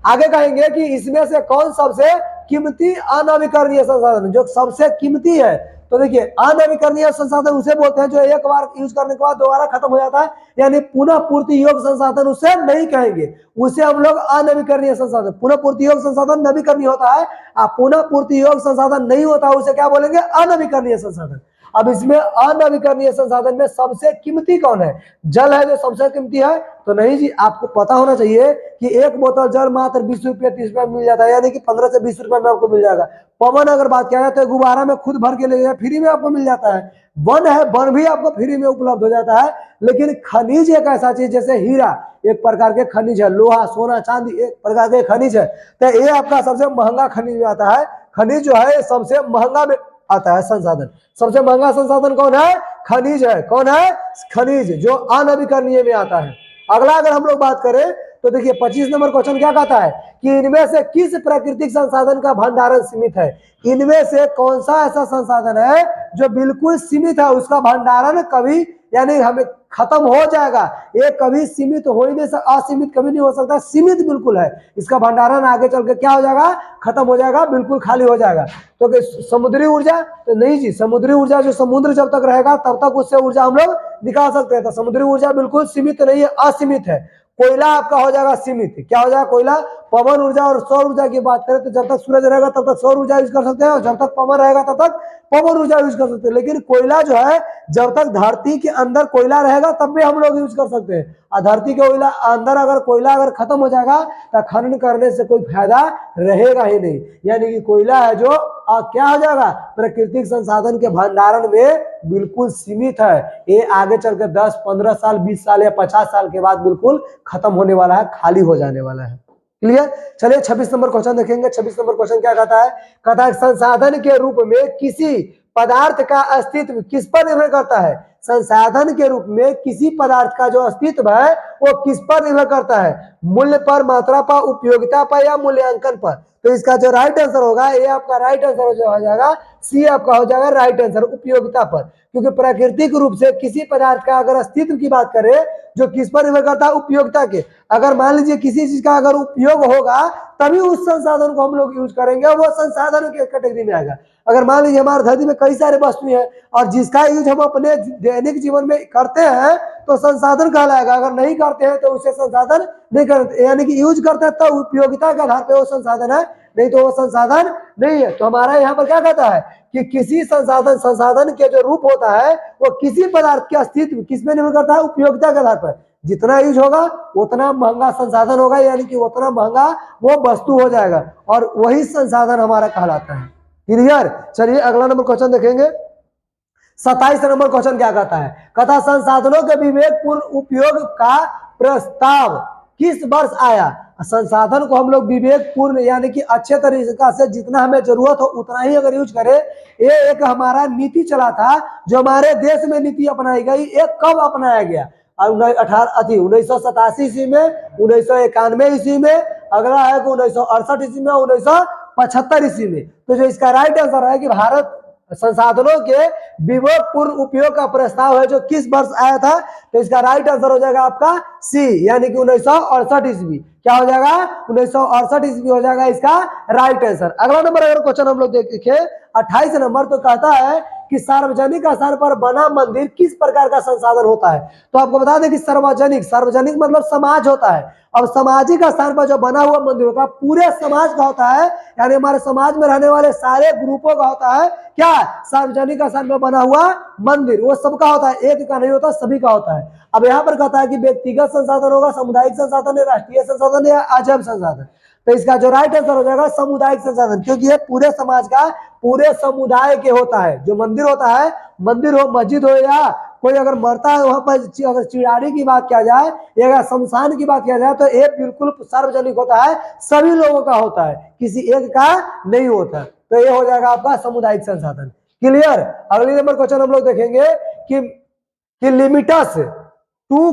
आगे कहेंगे कि इसमें से कौन सबसे कीमती अनवीकरणीय संसाधन, जो सबसे कीमती है? तो देखिए अनवीकरणीय संसाधन उसे बोलते हैं जो एक बार यूज करने के बाद दोबारा खत्म हो जाता है, यानी पुनः पूर्ति योग संसाधन उसे नहीं कहेंगे, उसे हम लोग अनवीकरणीय संसाधन। पुनः पूर्ति योग संसाधन नवीकरणीय होता है, पुनः पूर्ति योग संसाधन नहीं होता है उसे क्या बोलेंगे? अनवीकरणीय संसाधन। अब इसमें अनवीकरणीय संसाधन में सबसे कीमती कौन है? जल है जो सबसे कीमती है? तो नहीं जी, आपको पता होना चाहिए कि एक बोतल जल मात्र 20 रुपये 30 रुपये में मिल जाता है, यानी कि 15 से 20 रुपये में आपको मिल जाएगा। पवन अगर बात किया जाए तो गुब्बारा में खुद भर के ले जाए फ्री में आपको मिल जाता है। वन है, वन भी आपको फ्री में उपलब्ध हो जाता है। लेकिन खनिज एक ऐसा चीज, जैसे हीरा एक प्रकार के खनिज है, लोहा सोना चांदी एक प्रकार के खनिज है, तो ये आपका सबसे महंगा खनिज में आता है। खनिज जो है सबसे महंगा में आता है संसाधन। सबसे महंगा संसाधन कौन है? खनिज है। कौन है? खनिज, जो अनवीकरणीय में आता है। अगला अगर हम लोग बात करें तो देखिए 25 नंबर क्वेश्चन क्या कहता है कि इनमें से किस प्राकृतिक संसाधन का भंडारण सीमित है? इनमें से कौन सा ऐसा संसाधन है जो बिल्कुल सीमित है, उसका भंडारण कभी यानी हमें खत्म हो जाएगा, ये कभी सीमित हो ही नहीं सकता, असीमित कभी नहीं हो सकता, सीमित बिल्कुल है, इसका भंडारण आगे चल के क्या हो जाएगा? खत्म हो जाएगा, बिल्कुल खाली हो जाएगा। तो समुद्री ऊर्जा? तो नहीं जी, समुद्री ऊर्जा जो समुद्र जब तक रहेगा तब तक उससे ऊर्जा हम लोग निकाल सकते हैं, तो समुद्री ऊर्जा बिल्कुल सीमित नहीं है, असीमित है। कोयला आपका हो जाएगा सीमित। क्या हो जाएगा? कोयला। पवन ऊर्जा और सौर ऊर्जा की बात करें तो जब तक सूरज रहेगा तब तक सौर ऊर्जा यूज कर सकते हैं, और जब तक पवन रहेगा तब तक पवन ऊर्जा यूज कर सकते हैं। लेकिन कोयला जो है जब तक धरती के अंदर कोयला रहेगा तब भी हम लोग यूज कर सकते हैं, और धरती के अंदर अगर कोयला अगर खत्म हो जाएगा तो खनन करने से कोई फायदा रहेगा ही नहीं। यानी कि कोयला है जो क्या हो जाएगा? प्राकृतिक संसाधन के भंडारण में बिल्कुल सीमित है, ये आगे चल के 10 15 साल 20 साल या 50 साल के बाद बिल्कुल खत्म होने वाला है, खाली हो जाने वाला है। क्लियर? चलिए 26 नंबर क्वेश्चन देखेंगे। 26 नंबर क्वेश्चन क्या कहता है? कहता है संसाधन के रूप में किसी पदार्थ का अस्तित्व किस पर निर्भर करता है? संसाधन के रूप में किसी पदार्थ का जो अस्तित्व है वो किस पर निर्भर करता है? मूल्य पर, मात्रा पर, उपयोगिता पर या मूल्यांकन पर? तो इसका जो राइट आंसर होगा, ये आपका राइट आंसर हो जाएगा, सी आपका हो जाएगा राइट आंसर, उपयोगिता पर। क्योंकि प्राकृतिक रूप से किसी पदार्थ का अगर अस्तित्व की बात करें जो किस पर निर्भर करता है? उपयोगिता के। अगर मान लीजिए किसी चीज का अगर उपयोग होगा तभी उस संसाधन को हम लोग यूज करेंगे, वो संसाधन के कैटेगरी में आएगा। अगर मान लीजिए हमारे धरती में कई सारे वस्तु हैं और जिसका यूज हम अपने दैनिक जीवन में करते हैं तो संसाधन कहलाएगा, अगर नहीं करते हैं तो उसे संसाधन नहीं करते, यानी कि यूज करते हैं तो उपयोगिता के आधार पर वो संसाधन है, नहीं तो वो संसाधन नहीं है। तो हमारा यहाँ पर क्या कहता है कि किसी संसाधन के जो रूप होता है वो किसी पदार्थ के अस्तित्व किस में निर्भर करता है? उपयोगिता के आधार पर। जितना यूज होगा उतना महंगा संसाधन होगा, यानी कि उतना महंगा वो वस्तु हो जाएगा, और वही संसाधन हमारा कहलाता है। क्लियर? चलिए अगला नंबर क्वेश्चन देखेंगे। 27 नंबर क्वेश्चन क्या कहता है? कहता संसाधनों के विवेकपूर्ण उपयोग का प्रस्ताव किस वर्ष आया? संसाधन को हम लोग विवेकपूर्ण यानी कि अच्छे तरीके से जितना हमें जरूरत हो उतना ही अगर यूज करें, ये एक हमारा नीति चला था जो हमारे देश में नीति अपनाई गई। एक कब अपनाया गया? 1987 ईस्वी में, 1991 ईस्वी में, अगला है 1968 ईस्वी में, 1975 ईस्वी में। तो जो इसका राइट आंसर है कि भारत संसाधनों के विवेकपूर्ण उपयोग का प्रस्ताव है जो किस वर्ष आया था? तो इसका राइट आंसर हो जाएगा आपका सी, यानी कि 1968 ईस्वी। क्या हो जाएगा? 1968 ईस्वी हो जाएगा इसका राइट आंसर। अगला नंबर अगर क्वेश्चन हम लोग देखें 28 नंबर, तो कहता है कि सार्वजनिक स्थान पर बना मंदिर किस प्रकार का संसाधन होता है? तो आपको बता दें कि सार्वजनिक मतलब समाज होता है। अब सामाजिक स्थान पर जो बना हुआ मंदिर होता है पूरे समाज का होता है, यानी हमारे समाज में रहने वाले सारे ग्रुपों का होता है। क्या? सार्वजनिक स्थान पर बना हुआ मंदिर वो सबका होता है, एक का नहीं होता, सभी का होता है। अब यहाँ पर कहता है कि व्यक्तिगत संसाधन होगा, सामुदायिक संसाधन है, राष्ट्रीय संसाधन या अजैव संसाधन। तो इसका जो राइट आंसर हो जाएगा सामुदायिक संसाधन, क्योंकि ये पूरे समाज का, पूरे समुदाय के होता है। जो मंदिर होता है, मंदिर हो, मस्जिद हो, या कोई अगर मरता है वहां पर अगर चिड़ारी की बात किया जाए या शमशान की बात किया जाए, तो ये बिल्कुल सार्वजनिक होता है, सभी लोगों का होता है, किसी एक का नहीं होता। तो ये हो जाएगा आपका सामुदायिक संसाधन। क्लियर? अगली नंबर क्वेश्चन हम लोग देखेंगे कि लिमिटस टू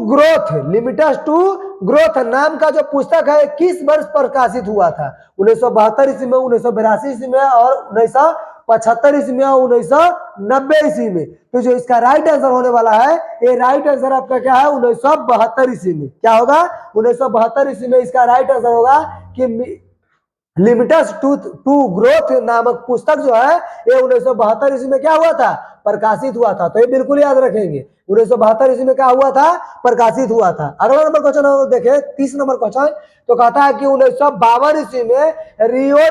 ग्रोथ नाम का जो पुस्तक है किस वर्ष प्रकाशित हुआ था? 1972 ईस्वी में, 1982 ईस्वी में, और 1975 ईस्वी में, और 1990 ईस्वी में। तो जो इसका राइट आंसर होने वाला है, ये राइट आंसर आपका क्या है? 1972 ईस्वी में। क्या होगा? 1972 ईस्वी में इसका राइट आंसर होगा कि लिमिटस टू ग्रोथ नामक पुस्तक जो है ये 1972 ईस्वी में क्या हुआ था? प्रकाशित हुआ था। तो ये बिल्कुल याद रखेंगे, 1972 ईस्वी में क्या हुआ था? प्रकाशित हुआ था। अगला नंबर क्वेश्चन हम देखें 30 नंबर क्वेश्चन, तो कहता है कि 1952 ईस्वी में रियो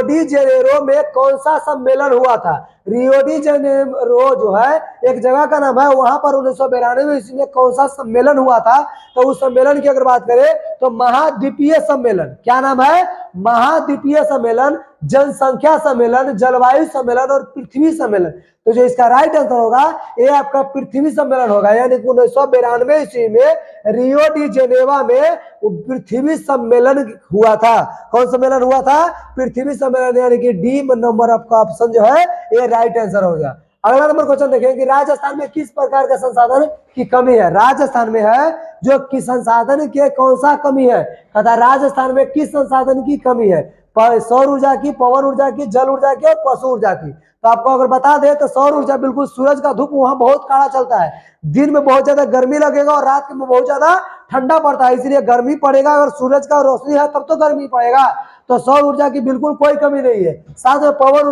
डी जेनेरो में कौन सा सम्मेलन हुआ था? रियो डी जेनेरो जो है एक जगह का नाम है, वहां पर 1992 ईस्वी में कौन सा सम्मेलन हुआ था? तो उस सम्मेलन की अगर बात करें तो महाद्वीपीय सम्मेलन। क्या नाम है? महाद्वीपीय सम्मेलन, जनसंख्या सम्मेलन, जलवायु सम्मेलन और पृथ्वी सम्मेलन। तो जो इसका राइट आंसर होगा ये आपका पृथ्वी सम्मेलन होगा, यानी कि 1992 ईस्वी में रियो डी जेनेवा में पृथ्वी सम्मेलन हुआ था। कौन सम्मेलन हुआ था? पृथ्वी सम्मेलन, यानी कि डी नंबर आपका ऑप्शन जो है ये राइट आंसर हो गया। अगला नंबर क्वेश्चन देखें कि राजस्थान में किस प्रकार का संसाधन की कमी है? राजस्थान में है जो कि संसाधन की कौन सा कमी है? कहता राजस्थान में किस संसाधन की कमी है? सौर ऊर्जा की, पवन ऊर्जा की, जल ऊर्जा की और पशु ऊर्जा की। तो आपको अगर बता दे तो सौर ऊर्जा, बिल्कुल सूरज का धूप वहां बहुत कड़ा चलता है, दिन में बहुत ज्यादा गर्मी लगेगा और रात में बहुत ज्यादा ठंडा पड़ता है, इसलिए गर्मी पड़ेगा। अगर सूरज का रोशनी है तब तो गर्मी पड़ेगा। तो सौर ऊर्जा की बिल्कुल कोई कमी नहीं है। साथ में पवन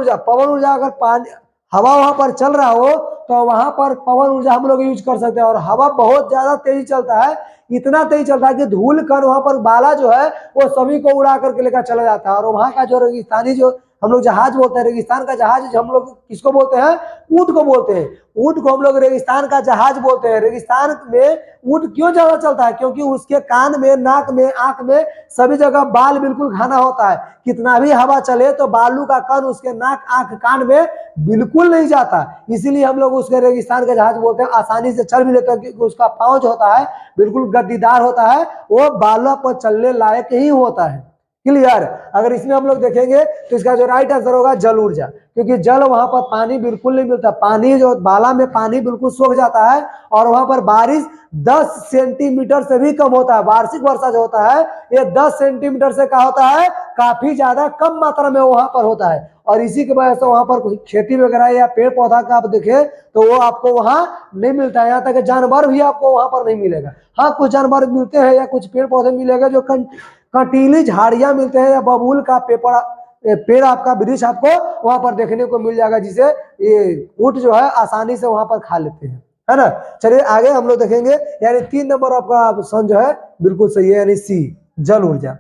ऊर्जा अगर पानी हवा वहां पर चल रहा हो तो वहां पर पवन ऊर्जा हम लोग यूज कर सकते हैं। और हवा बहुत ज्यादा तेजी चलता है, इतना तेज चलता है कि धूल कण वहां पर बाला जो है वो सभी को उड़ा करके लेकर चला जाता है। और वहां का जो रेगिस्तानी जो हम लोग जहाज बोलते हैं, रेगिस्तान का जहाज हम लोग किसको बोलते हैं? ऊंट को बोलते हैं। ऊंट को हम लोग रेगिस्तान का जहाज बोलते हैं। रेगिस्तान में ऊंट क्यों ज्यादा चलता है? क्योंकि उसके कान में, नाक में, आंख में सभी जगह बाल बिल्कुल घना होता है। कितना भी हवा चले तो बालू का कण उसके नाक, आंख, कान में बिल्कुल नहीं जाता, इसीलिए हम लोग उसके रेगिस्तान का जहाज बोलते हैं। आसानी से चल भी लेते हैं क्योंकि उसका पांव जो होता है बिल्कुल गद्दीदार होता है, वो बालों पर चलने लायक ही होता है। क्लियर? अगर इसमें हम लोग देखेंगे तो इसका जो राइट आंसर होगा जल ऊर्जा, क्योंकि जल वहां पर पानी बिल्कुल नहीं मिलता, पानी जो बाला में पानी बिल्कुल सूख जाता है और वहां पर बारिश 10 सेंटीमीटर से भी कम होता है। वार्षिक वर्षा जो होता है ये 10 सेंटीमीटर से क्या होता है? काफी ज्यादा कम मात्रा में वहां पर होता है। और इसी की वजह से वहां पर खेती वगैरह या पेड़ पौधा का आप देखें तो वो आपको वहां नहीं मिलता है। यहाँ तक जानवर भी आपको वहां पर नहीं मिलेगा। हाँ, कुछ जानवर मिलते हैं या कुछ पेड़ पौधे मिलेगा जो कंटीली झाड़ियां मिलते हैं या बबूल का पेड़ आपका वृक्ष आपको वहां पर देखने को मिल जाएगा, जिसे ये ऊंट जो है आसानी से वहां पर खा लेते हैं, है ना। चलिए आगे हम लोग देखेंगे, यानी 3 नंबर आपका ऑप्शन जो है बिल्कुल सही है, यानी सी, जल ऊर्जा।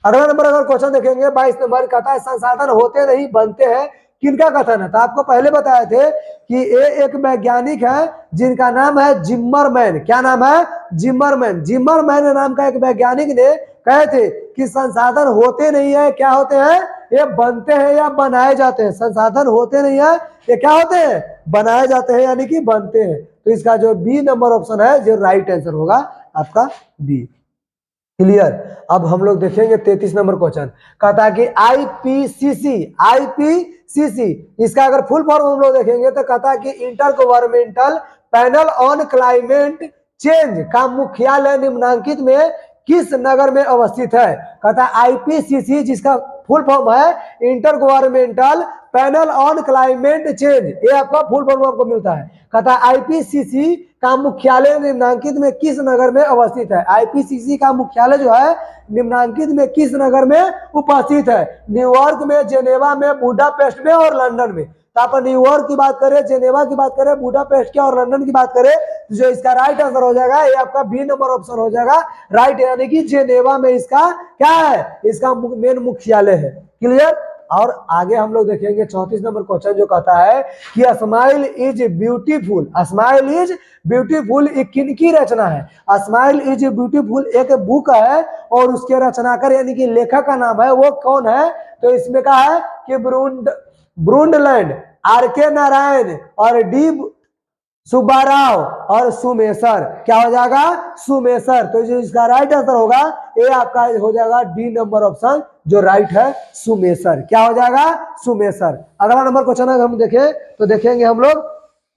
अगला नंबर अगर क्वेश्चन देखेंगे 22 नंबर, कहता है संसाधन होते नहीं बनते हैं, किनका कथन है? तो आपको पहले बताए थे कि ये एक वैज्ञानिक है जिनका नाम है जिम्मरमैन। क्या नाम है? जिम्मरमैन नाम का एक वैज्ञानिक ने कहे थे कि संसाधन होते नहीं है, क्या होते हैं? ये बनते हैं या बनाए जाते हैं। संसाधन होते नहीं है, ये क्या होते हैं? बनाए जाते हैं, यानी कि बनते हैं। तो इसका जो बी नंबर ऑप्शन है जो राइट आंसर होगा आपका बी। क्लियर? अब हम लोग देखेंगे 33 नंबर क्वेश्चन, कहता है कि आईपीसीसी इसका अगर फुल फॉर्म हम लोग देखेंगे तो कहता है कि inter governmental panel on climate change का मुख्यालय निम्नांकित में किस नगर में अवस्थित है? कहता है आईपीसीसी, जिसका फुल फॉर्म है inter governmental panel on climate change, ये आपका फुल फॉर्म आपको मिलता है। कहता है आईपीसीसी का मुख्यालय निम्नांकित में किस नगर में अवस्थित है। आईपीसीसी का मुख्यालय जो है निम्नांकित में किस नगर में उपस्थित है। न्यूयॉर्क में, जेनेवा में, बुडापेस्ट में और लंदन में। तो आप न्यूयॉर्क की बात करें, जेनेवा की बात करें, बुडापेस्ट की और लंदन की बात करें, तो जो इसका राइट आंसर हो जाएगा ये आपका बी नंबर ऑप्शन हो जाएगा राइट, यानी कि जेनेवा में इसका क्या है, इसका मेन मुख्यालय है। क्लियर। और आगे हम लोग देखेंगे 34 नंबर क्वेश्चन जो कहता है कि smile is beautiful. Smile is beautiful एक किनकी रचना है। स्माइल इज ब्यूटीफुल एक बुक है और उसके रचनाकार यानी कि लेखक का नाम है वो कौन है। तो इसमें कहा है कि ब्रूंडलैंड, आर.के. नारायण और डी सुब्बाराव और सुमेसर। क्या हो जाएगा, सुमेसर। तो जो इसका राइट आंसर होगा ये आपका हो जाएगा डी नंबर ऑप्शन जो राइट है सुमेसर। क्या हो जाएगा, सुमेसर। अगला नंबर क्वेश्चन अगर हम देखें तो देखेंगे हम लोग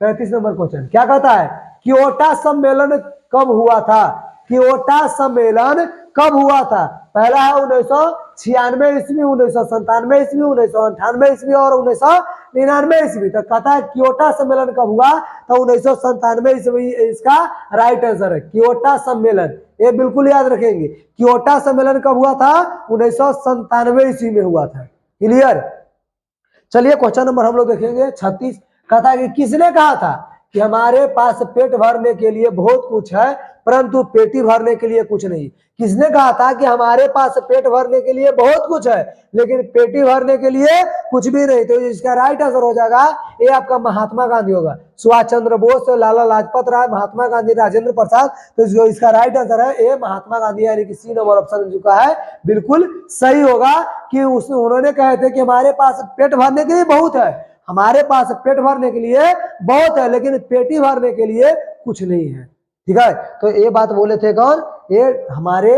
35 नंबर क्वेश्चन क्या कहता है, क्योटा सम्मेलन कब हुआ था। क्योटा सम्मेलन कब हुआ था। पहला है 1996 ईस्वी, 1997 ईस्वी, 1998 ईस्वी और 1999 ईस्वी। तो कहता है क्योटा सम्मेलन कब हुआ, तो 1997 ईस्वी इसका राइट आंसर है। क्योटा सम्मेलन ये बिल्कुल याद रखेंगे, क्योटा सम्मेलन कब हुआ था, 1997 ईस्वी में हुआ था। क्लियर। चलिए क्वेश्चन नंबर हम लोग देखेंगे 36। कहता है कि किसने कहा था कि हमारे पास पेट भरने के लिए बहुत कुछ है परंतु पेटी भरने के लिए कुछ नहीं। किसने कहा था कि हमारे पास पेट भरने के लिए बहुत कुछ है लेकिन पेटी भरने के लिए कुछ भी नहीं। तो इसका राइट आंसर हो जाएगा ये आपका महात्मा गांधी होगा। सुभाष चंद्र बोस, लाला लाजपत राय, महात्मा गांधी, राजेंद्र प्रसाद। तो इसका राइट आंसर है ये महात्मा गांधी, यानी कि सी नंबर ऑप्शन जो है बिल्कुल सही होगा कि उन्होंने कहे थे कि हमारे पास पेट भरने के लिए बहुत है, हमारे पास पेट भरने के लिए बहुत है लेकिन पेटी भरने के लिए कुछ नहीं है। ठीक है। तो ये बात बोले थे कौन, ये हमारे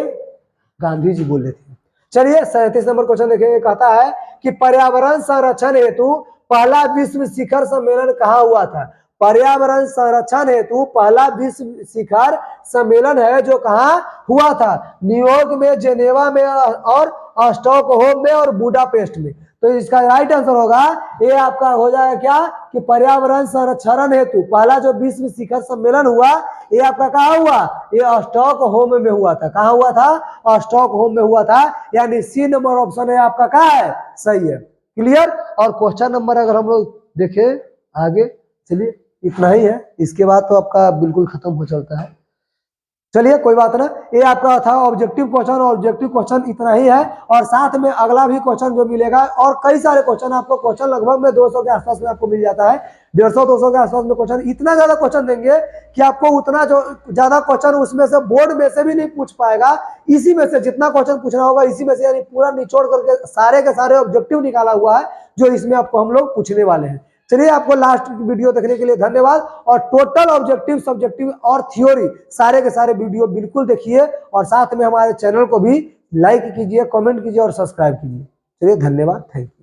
गांधी जी बोले थे। चलिए 37 नंबर क्वेश्चन देखिए, कहता है कि पर्यावरण संरक्षण हेतु पहला विश्व शिखर सम्मेलन कहाँ हुआ था। पर्यावरण संरक्षण हेतु पहला विश्व शिखर सम्मेलन है जो कहाँ हुआ था, न्यूयॉर्क में, जेनेवा में और स्टॉकहोम में और बुडापेस्ट में। तो इसका राइट आंसर होगा ये आपका हो जाएगा क्या कि पर्यावरण संरक्षण हेतु पहला जो विश्व शिखर सम्मेलन हुआ ये आपका कहाँ हुआ, ये स्टॉकहोम में हुआ था। कहाँ हुआ था, स्टॉकहोम में हुआ था, यानी सी नंबर ऑप्शन है आपका क्या है, सही है। क्लियर। और क्वेश्चन नंबर अगर हम लोग देखें आगे, चलिए इतना ही है, इसके बाद तो आपका बिल्कुल खत्म हो चलता है। चलिए कोई बात ना, ये आपका था ऑब्जेक्टिव क्वेश्चन। ऑब्जेक्टिव क्वेश्चन इतना ही है और साथ में अगला भी क्वेश्चन जो मिलेगा और कई सारे क्वेश्चन आपको, क्वेश्चन लगभग में 200 के आसपास में आपको मिल जाता है, 150-200 के आसपास में क्वेश्चन। इतना ज्यादा क्वेश्चन देंगे कि आपको उतना जो ज्यादा क्वेश्चन उसमें से बोर्ड में से भी नहीं पूछ पाएगा। इसी में से जितना क्वेश्चन पूछना होगा इसी में से, यानी पूरा निचोड़ करके सारे के सारे ऑब्जेक्टिव निकाला हुआ है जो इसमें आपको हम लोग पूछने वाले हैं। चलिए आपको लास्ट वीडियो देखने के लिए धन्यवाद। और टोटल ऑब्जेक्टिव, सब्जेक्टिव और थ्योरी सारे के सारे वीडियो बिल्कुल देखिए और साथ में हमारे चैनल को भी लाइक कीजिए, कमेंट कीजिए और सब्सक्राइब कीजिए। चलिए धन्यवाद, थैंक यू।